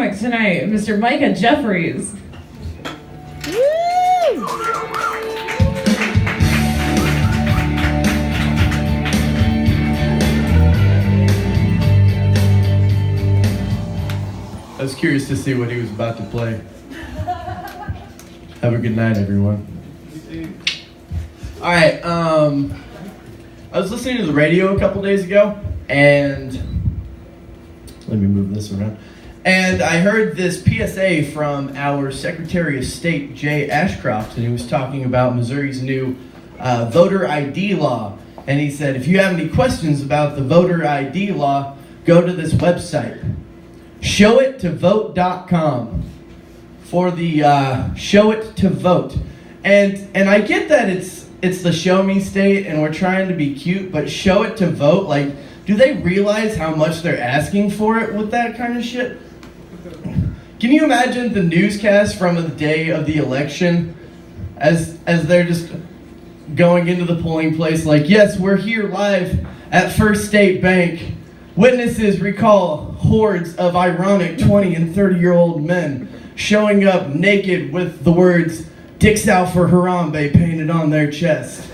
comic tonight, Mr. Micah Jeffries. I was curious to see what he was about to play. Have a good night, everyone. Alright, I was listening to the radio a couple days ago, and let me move this around. And I heard this PSA from our Secretary of State, Jay Ashcroft, and he was talking about Missouri's new voter ID law. And he said, if you have any questions about the voter ID law, go to this website, showittovote.com, for the show it to vote. And I get that it's the show me state and we're trying to be cute, but show it to vote, like, do they realize how much they're asking for it with that kind of shit? Can you imagine the newscast from the day of the election as they're just going into the polling place like, yes, we're here live at First State Bank. Witnesses recall hordes of ironic 20 and 30-year-old men showing up naked with the words, "Dicks out for Harambe" painted on their chest.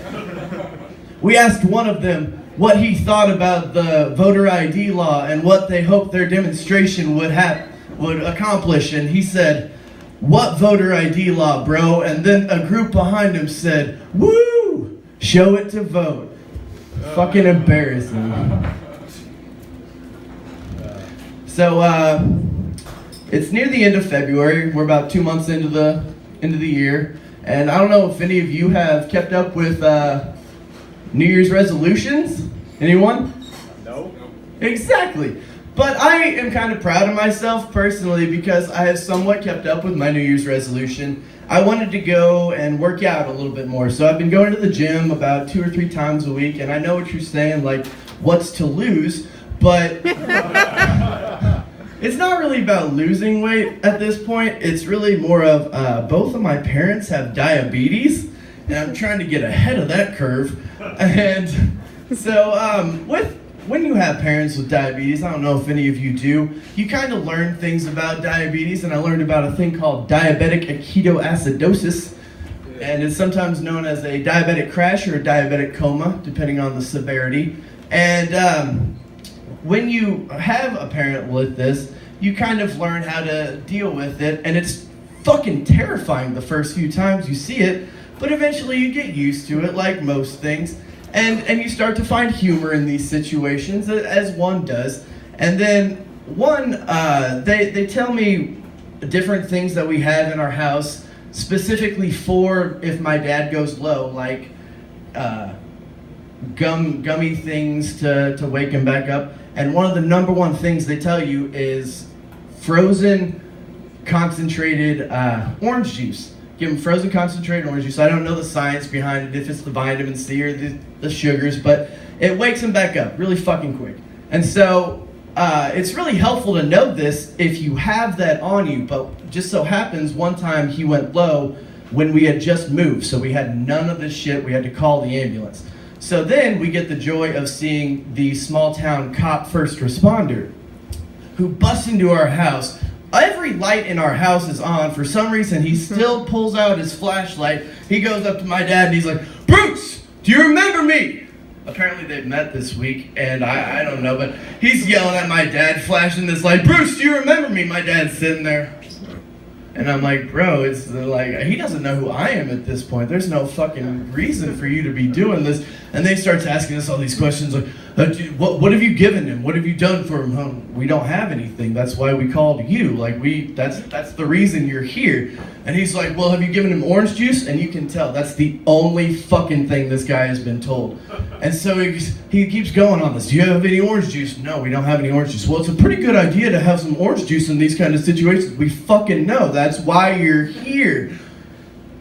We asked one of them what he thought about the voter ID law and what they hoped their demonstration would accomplish, and he said, "What voter ID law, bro?" And then a group behind him said, "Woo! Show it to vote." Fucking embarrassing. So, it's near the end of February. We're about 2 months into the year, and I don't know if any of you have kept up with New Year's resolutions. Anyone? No. Exactly. But I am kind of proud of myself personally because I have somewhat kept up with my New Year's resolution. I wanted to go and work out a little bit more, so I've been going to the gym about 2 or 3 times a week, and I know what you're saying, like, what's to lose, but it's not really about losing weight at this point. It's really more of both of my parents have diabetes, and I'm trying to get ahead of that curve. And so when you have parents with diabetes, I don't know if any of you do, you kind of learn things about diabetes, and I learned about a thing called diabetic ketoacidosis, and it's sometimes known as a diabetic crash or a diabetic coma, depending on the severity. And when you have a parent with this, you kind of learn how to deal with it, and it's fucking terrifying the first few times you see it, but eventually you get used to it, like most things, and you start to find humor in these situations, as one does. And then they tell me different things that we have in our house, specifically for if my dad goes low, like gummy things to wake him back up. And one of the number one things they tell you is frozen concentrated orange juice. Give them frozen concentrated orange juice. I don't know the science behind it, if it's the vitamin C or the sugars, but it wakes them back up really fucking quick. And so it's really helpful to know this if you have that on you, but just so happens one time he went low when we had just moved, so we had none of this shit. We had to call the ambulance. So then we get the joy of seeing the small town cop first responder who busts into our house. Every light in our house is on. For some reason, he still pulls out his flashlight. He goes up to my dad and he's like, "Bruce, do you remember me?" Apparently they've met this week, and I don't know, but he's yelling at my dad, flashing this light. "Bruce, do you remember me?" My dad's sitting there. And I'm like, bro, it's like, he doesn't know who I am at this point. There's no fucking reason for you to be doing this. And they starts asking us all these questions like, what have you given him? What have you done for him? Oh, we don't have anything. That's why we called you. Like, that's the reason you're here. And he's like, well, have you given him orange juice? And you can tell that's the only fucking thing this guy has been told. And so he keeps going on this. Do you have any orange juice? No, we don't have any orange juice. Well, it's a pretty good idea to have some orange juice in these kind of situations. We fucking know. That's why you're here.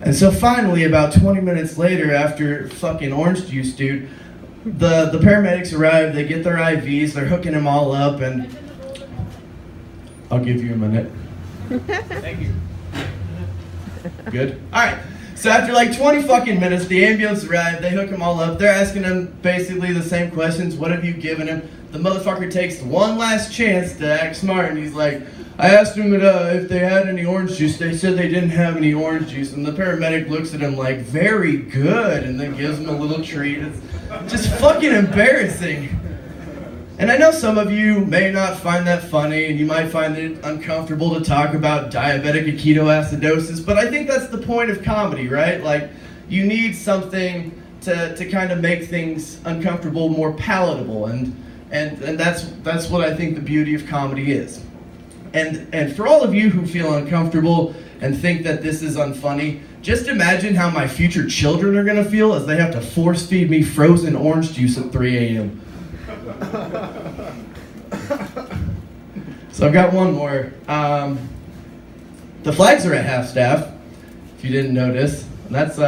And so finally, about 20 minutes later, after fucking orange juice, dude, the paramedics arrive, they get their IVs, they're hooking them all up, and I'll give you a minute. Thank you. Good? Alright, so after like 20 fucking minutes, the ambulance arrived, they hook them all up, they're asking them basically the same questions, what have you given him? The motherfucker takes one last chance to act smart, and he's like, I asked them if they had any orange juice. They said they didn't have any orange juice. And the paramedic looks at him like, very good, and then gives him a little treat. It's just fucking embarrassing. And I know some of you may not find that funny, and you might find it uncomfortable to talk about diabetic ketoacidosis, but I think that's the point of comedy, right? Like, you need something to kind of make things uncomfortable more palatable, and that's what I think the beauty of comedy is. And for all of you who feel uncomfortable and think that this is unfunny, just imagine how my future children are gonna feel as they have to force feed me frozen orange juice at 3 a.m. So I've got one more. The flags are at half-staff, if you didn't notice. And that's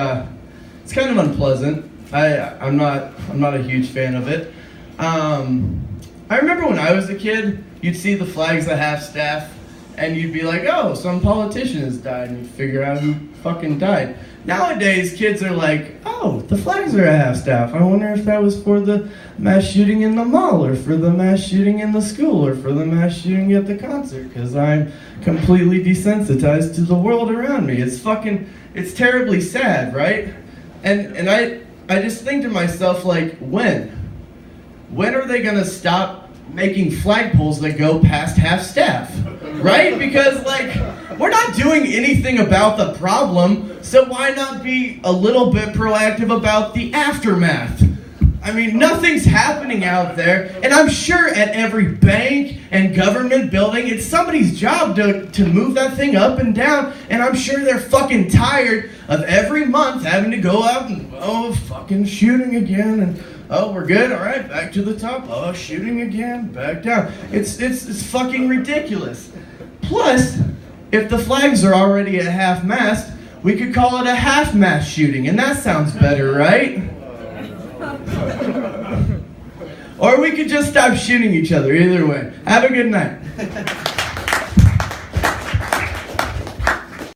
it's kind of unpleasant. I'm not a huge fan of it. I remember when I was a kid, you'd see the flags at half-staff, and you'd be like, oh, some politician has died, and you'd figure out who fucking died. Nowadays, kids are like, oh, the flags are at half-staff. I wonder if that was for the mass shooting in the mall, or for the mass shooting in the school, or for the mass shooting at the concert, because I'm completely desensitized to the world around me. It's terribly sad, right? And I just think to myself, like, when are they gonna stop making flagpoles that go past half-staff, right? Because, like, we're not doing anything about the problem, so why not be a little bit proactive about the aftermath? I mean, nothing's happening out there, and I'm sure at every bank and government building, it's somebody's job to move that thing up and down, and I'm sure they're fucking tired of every month having to go out and, oh, fucking shooting again, and oh, we're good, all right, back to the top, oh, shooting again, back down. It's fucking ridiculous. Plus, if the flags are already at half-mast, we could call it a half-mast shooting, and that sounds better, right? Or we could just stop shooting each other, either way. Have a good night.